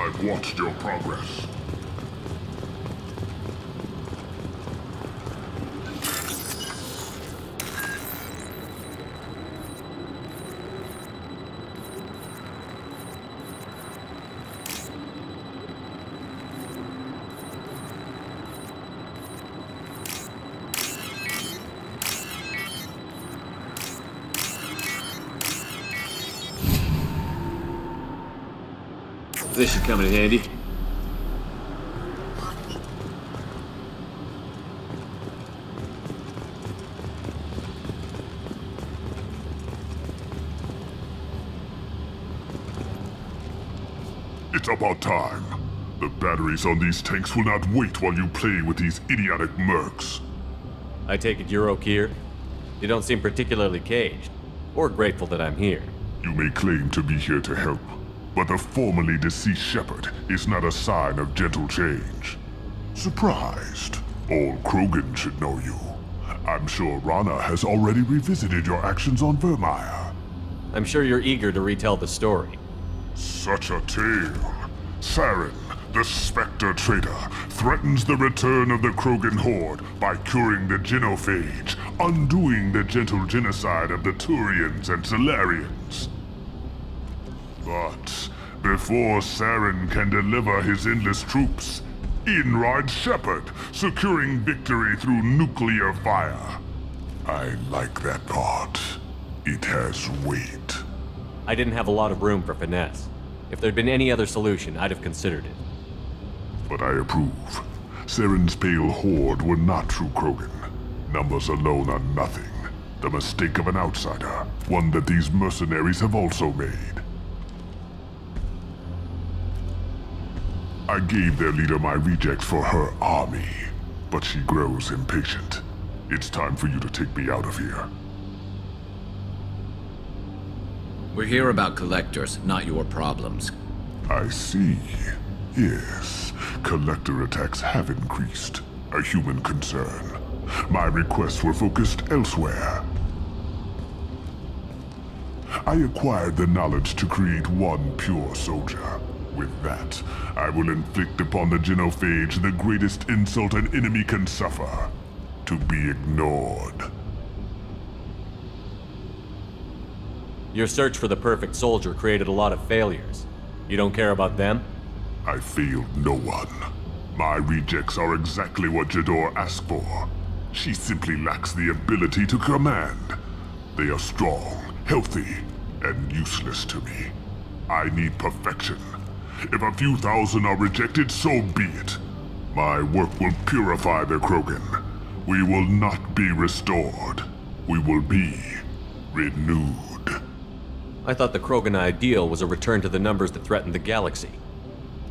I've watched your progress. This should come in handy. It's about time. The batteries on these tanks will not wait while you play with these idiotic mercs. I take it you're Okeer? You don't seem particularly caged, or grateful that I'm here. You may claim to be here to help, but the formerly deceased Shepard is not a sign of gentle change. Surprised? All Krogan should know you. I'm sure Rana has already revisited your actions on Vermeer. I'm sure you're eager to retell the story. Such a tale. Saren, the Spectre traitor, threatens the return of the Krogan horde by curing the genophage, undoing the gentle genocide of the Turians and Solarians. But before Saren can deliver his endless troops, in rides Shepard, securing victory through nuclear fire. I like that part. It has weight. I didn't have a lot of room for finesse. If there'd been any other solution, I'd have considered it. But I approve. Saren's pale horde were not true Krogan. Numbers alone are nothing. The mistake of an outsider, one that these mercenaries have also made. I gave their leader my rejects for her army, but she grows impatient. It's time for you to take me out of here. We're here about collectors, not your problems. I see. Yes, collector attacks have increased. A human concern. My requests were focused elsewhere. I acquired the knowledge to create one pure soldier. With that, I will inflict upon the genophage the greatest insult an enemy can suffer. To be ignored. Your search for the perfect soldier created a lot of failures. You don't care about them? I failed no one. My rejects are exactly what Jedore asked for. She simply lacks the ability to command. They are strong, healthy, and useless to me. I need perfection. If a few thousand are rejected, so be it. My work will purify the Krogan. We will not be restored. We will be renewed. I thought the Krogan ideal was a return to the numbers that threatened the galaxy.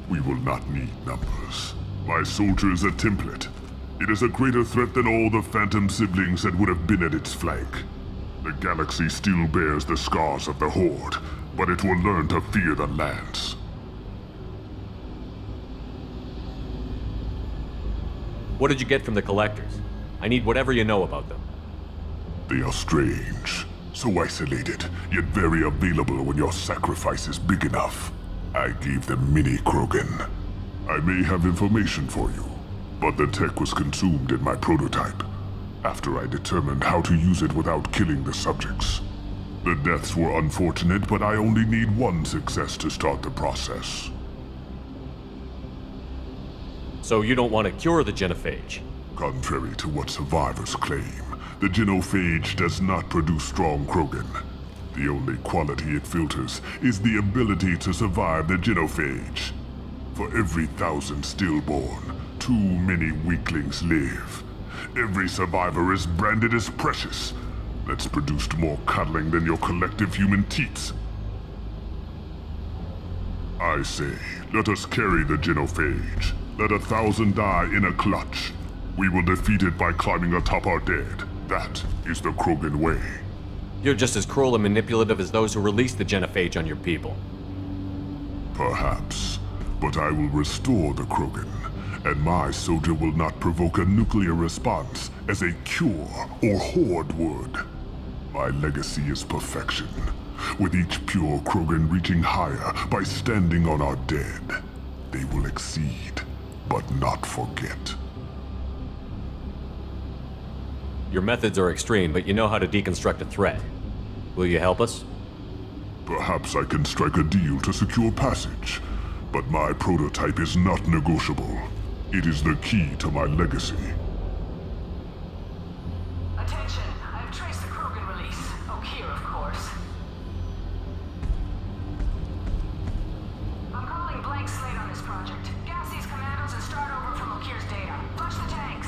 We will not need numbers. My soldier is a template. It is a greater threat than all the Phantom siblings that would have been at its flank. The galaxy still bears the scars of the Horde, but it will learn to fear the Lance. What did you get from the Collectors? I need whatever you know about them. They are strange. So isolated, yet very available when your sacrifice is big enough. I gave them mini Krogan. I may have information for you, but the tech was consumed in my prototype, after I determined how to use it without killing the subjects. The deaths were unfortunate, but I only need one success to start the process. So you don't want to cure the genophage? Contrary to what survivors claim, the genophage does not produce strong Krogan. The only quality it filters is the ability to survive the genophage. For every 1,000 stillborn, too many weaklings live. Every survivor is branded as precious. That's produced more cuddling than your collective human teats. I say, let us carry the genophage. Let 1,000 die in a clutch. We will defeat it by climbing atop our dead. That is the Krogan way. You're just as cruel and manipulative as those who released the genophage on your people. Perhaps, but I will restore the Krogan, and my soldier will not provoke a nuclear response as a cure or horde would. My legacy is perfection, with each pure Krogan reaching higher by standing on our dead. They will exceed, but not forget. Your methods are extreme, but you know how to deconstruct a threat. Will you help us? Perhaps I can strike a deal to secure passage, but my prototype is not negotiable. It is the key to my legacy. Attention, I've traced the Krogan release. Okeer, of course. I'm calling blank slate on this project. Gas these commandos and start over from Okeer's data. Flush the tanks.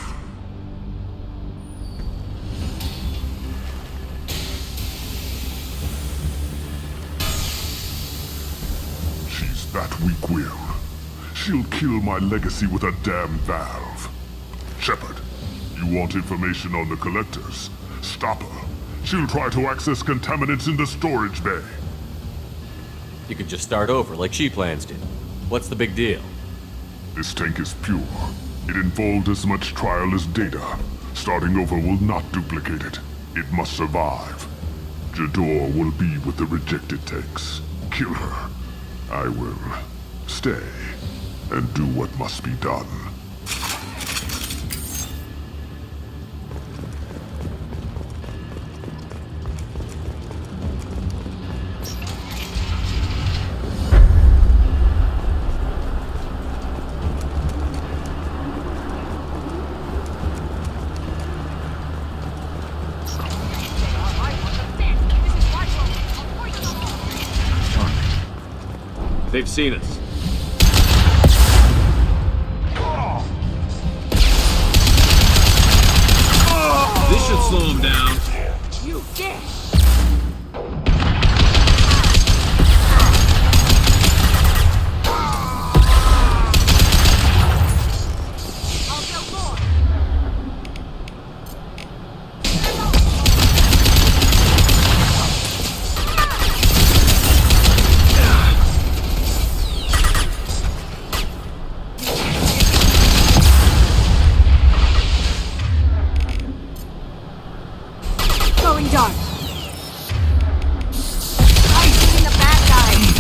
She's that weak-willed. She'll kill my legacy with a damn valve. Shepard, you want information on the Collectors? Stop her. She'll try to access contaminants in the storage bay. You could just start over, like she plans to. What's the big deal? This tank is pure. It involved as much trial as data. Starting over will not duplicate it. It must survive. Jador will be with the rejected tanks. Kill her. I will stay and do what must be done. They've seen us. This should slow him down. You did! I'll go more! Going dark. I'm seeing the bad guys.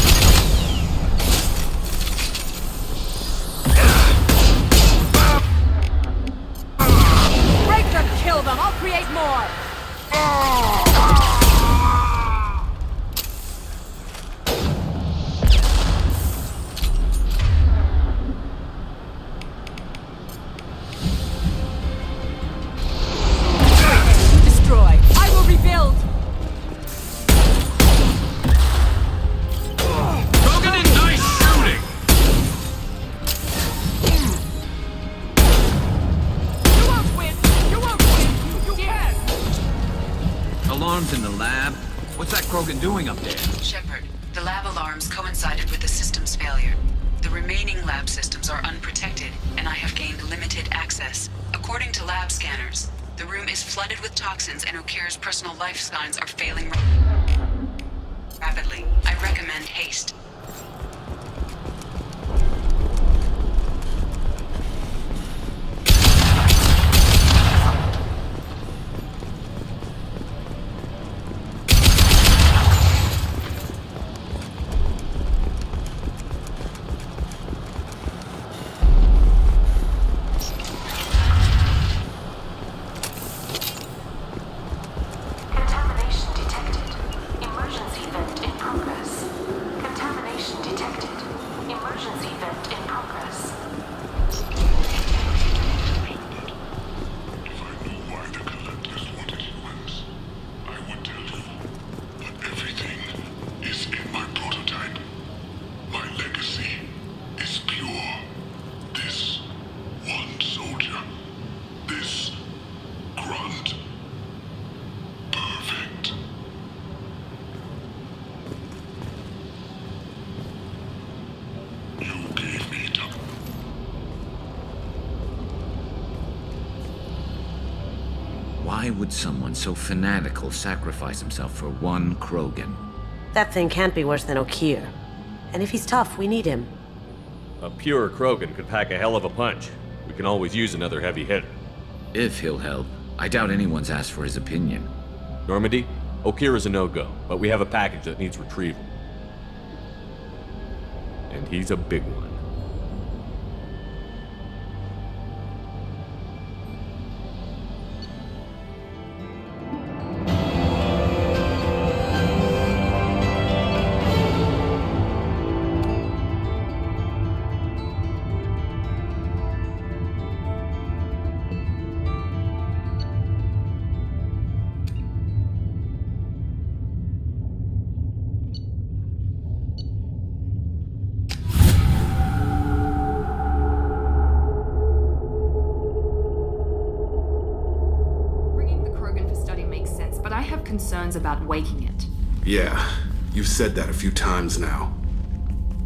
Break them, kill them. I'll create more. Destroy. I will rebuild. Krogan in nice shooting! You won't win. You won't win. You can. Alarms in the lab? What's that Krogan doing up there? Shepard, the lab alarms coincided with the system's failure. The remaining lab systems are unprotected, and I have gained limited access. According to lab scanners, the room is flooded with toxins and Okeer's personal life signs are failing rapidly. I recommend haste. Contamination detected. Emergency vent in progress. Contamination detected. Emergency vent in progress. If I knew why the Collectors wanted humans, I would tell you. But everything is in my prototype. My legacy is pure. This one soldier. This grunt. Perfect. You gave me time. Why would someone so fanatical sacrifice himself for one Krogan? That thing can't be worse than Okeer. And if he's tough, we need him. A pure Krogan could pack a hell of a punch. We can always use another heavy hitter. If he'll help. I doubt anyone's asked for his opinion. Normandy, Okeer is a no-go, but we have a package that needs retrieval. And he's a big one. I have concerns about waking it. Yeah, you've said that a few times now.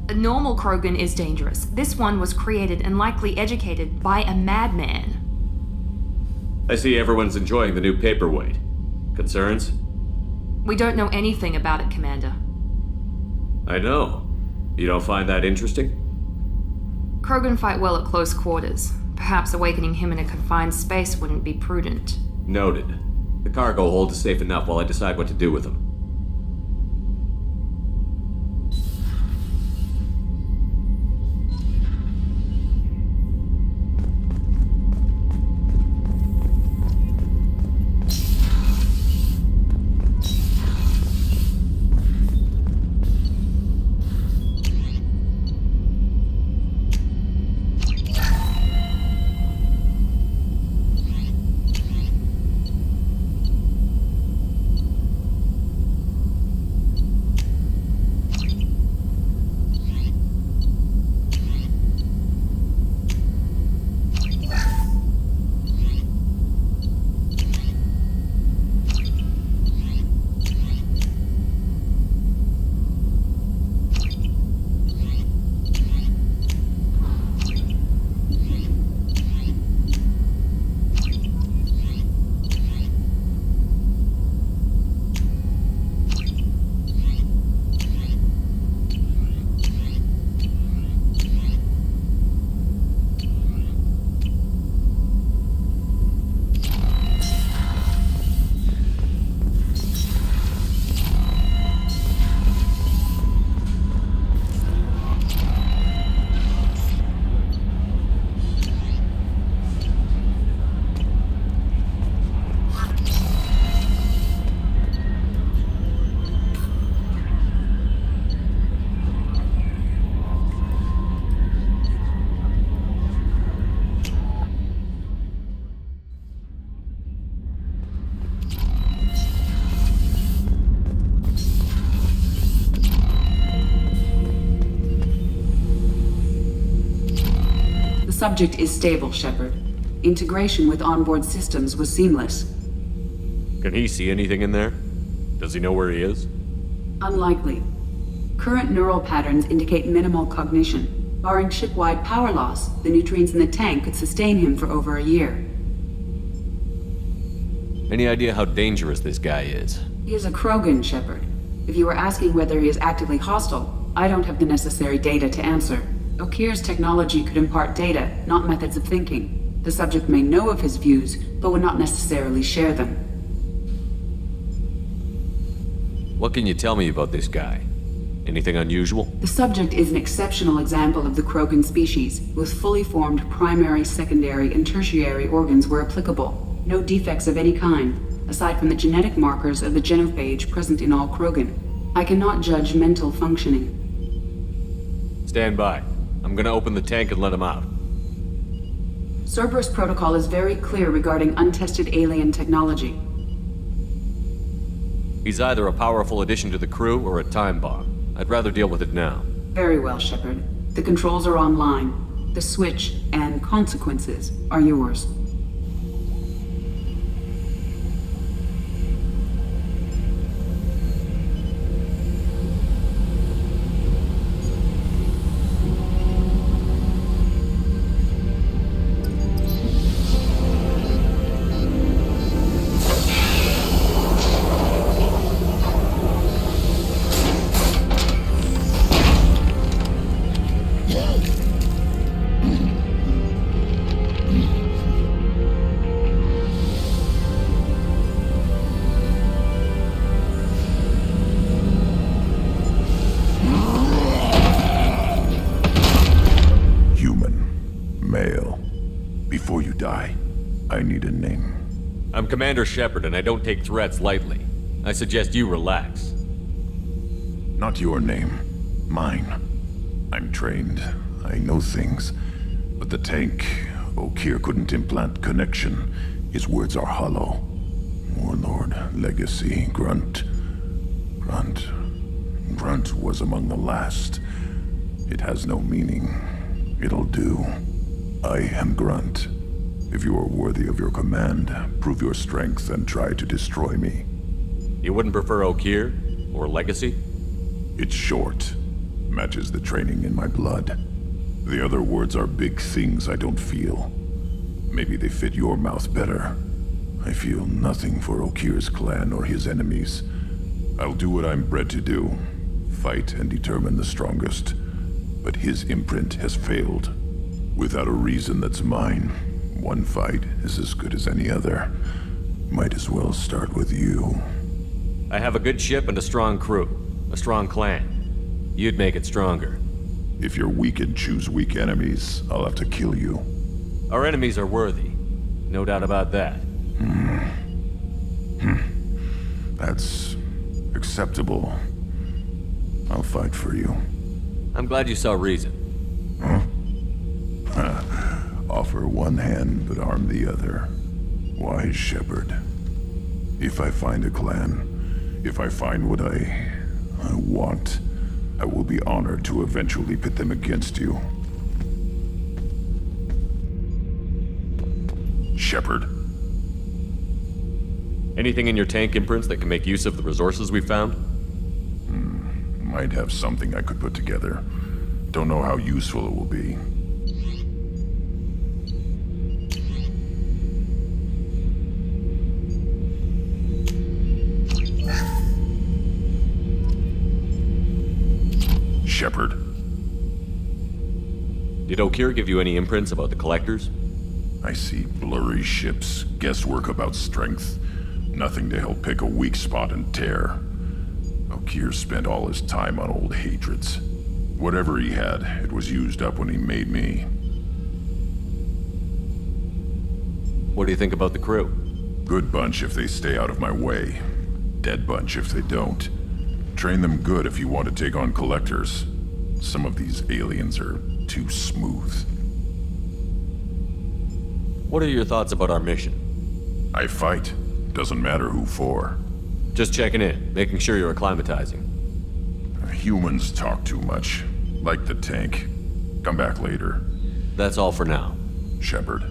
A normal Krogan is dangerous. This one was created and likely educated by a madman. I see everyone's enjoying the new paperweight. Concerns? We don't know anything about it, Commander. I know. You don't find that interesting? Krogan fight well at close quarters. Perhaps awakening him in a confined space wouldn't be prudent. Noted. The cargo hold is safe enough while I decide what to do with them. Subject is stable, Shepard. Integration with onboard systems was seamless. Can he see anything in there? Does he know where he is? Unlikely. Current neural patterns indicate minimal cognition. Barring ship-wide power loss, the nutrients in the tank could sustain him for over a year. Any idea how dangerous this guy is? He is a Krogan, Shepard. If you were asking whether he is actively hostile, I don't have the necessary data to answer. Okeer's technology could impart data, not methods of thinking. The subject may know of his views, but would not necessarily share them. What can you tell me about this guy? Anything unusual? The subject is an exceptional example of the Krogan species, with fully formed primary, secondary, and tertiary organs where applicable. No defects of any kind, aside from the genetic markers of the genophage present in all Krogan. I cannot judge mental functioning. Stand by. I'm gonna open the tank and let him out. Cerberus protocol is very clear regarding untested alien technology. He's either a powerful addition to the crew or a time bomb. I'd rather deal with it now. Very well, Shepard. The controls are online. The switch and consequences are yours. I need a name. I'm Commander Shepard, and I don't take threats lightly. I suggest you relax. Not your name. Mine. I'm trained. I know things. But the tank, Okeer couldn't implant connection. His words are hollow. Warlord, Legacy, Grunt. Grunt was among the last. It has no meaning. It'll do. I am Grunt. If you are worthy of your command, prove your strength and try to destroy me. You wouldn't prefer Okier? Or Legacy? It's short. Matches the training in my blood. The other words are big things I don't feel. Maybe they fit your mouth better. I feel nothing for Okir's clan or his enemies. I'll do what I'm bred to do. Fight and determine the strongest. But his imprint has failed. Without a reason that's mine, one fight is as good as any other. Might as well start with you. I have a good ship and a strong crew. A strong clan. You'd make it stronger. If you're weak and choose weak enemies, I'll have to kill you. Our enemies are worthy. No doubt about that. That's acceptable. I'll fight for you. I'm glad you saw reason. Offer one hand, but arm the other. Wise shepherd. If I find a clan, if I find what I want, I will be honored to eventually pit them against you. Shepherd. Anything in your tank imprints that can make use of the resources we found? Might have something I could put together. Don't know how useful it will be. Shepherd. Did Okier give you any imprints about the Collectors? I see blurry ships, guesswork about strength. Nothing to help pick a weak spot and tear. Okier spent all his time on old hatreds. Whatever he had, it was used up when he made me. What do you think about the crew? Good bunch if they stay out of my way. Dead bunch if they don't. Train them good if you want to take on Collectors. Some of these aliens are too smooth. What are your thoughts about our mission? I fight. Doesn't matter who for. Just checking in, making sure you're acclimatizing. Humans talk too much. Like the tank. Come back later. That's all for now. Shepherd.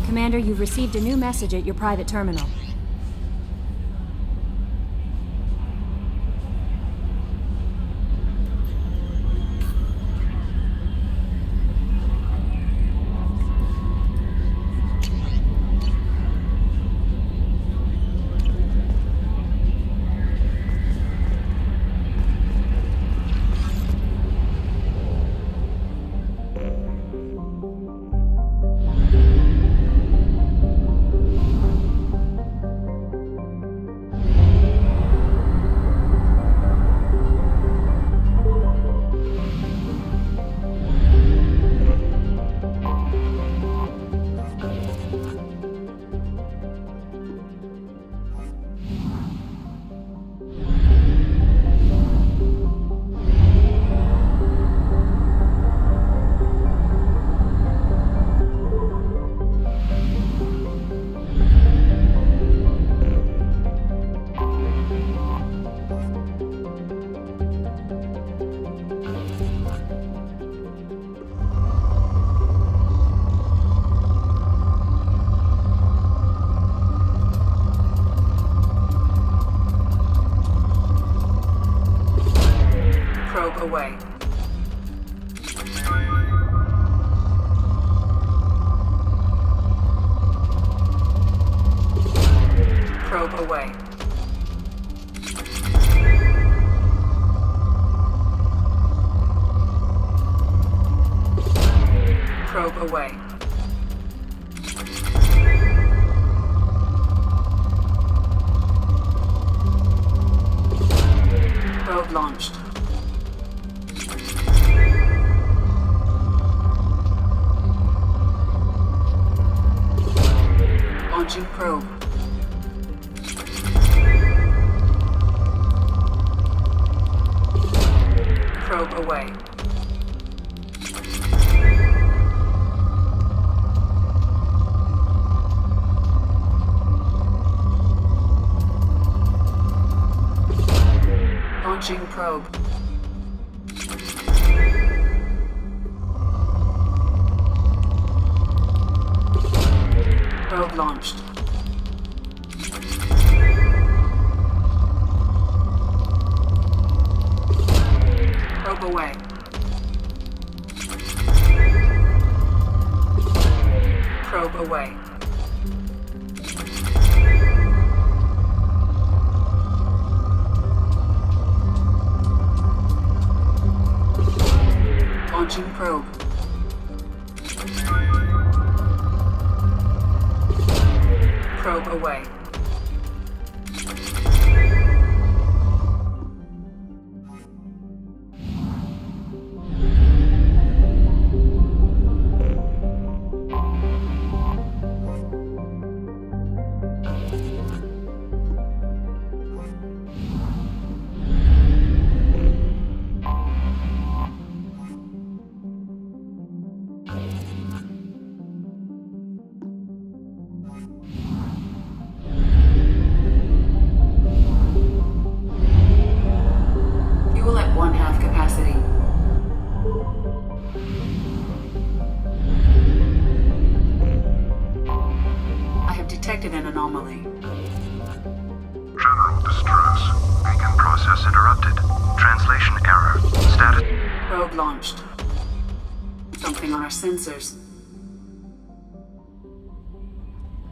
Commander, you've received a new message at your private terminal. Away. Probe away. Probe away. Probe launched. Launching probe. Probe away. Launching probe. Probe launched. Probe away. Probe away. Launching probe. Probe away. Fuel at 1/2 capacity. I have detected an anomaly. General distress. Beacon process interrupted. Translation error. Status. Probe launched. Something on our sensors.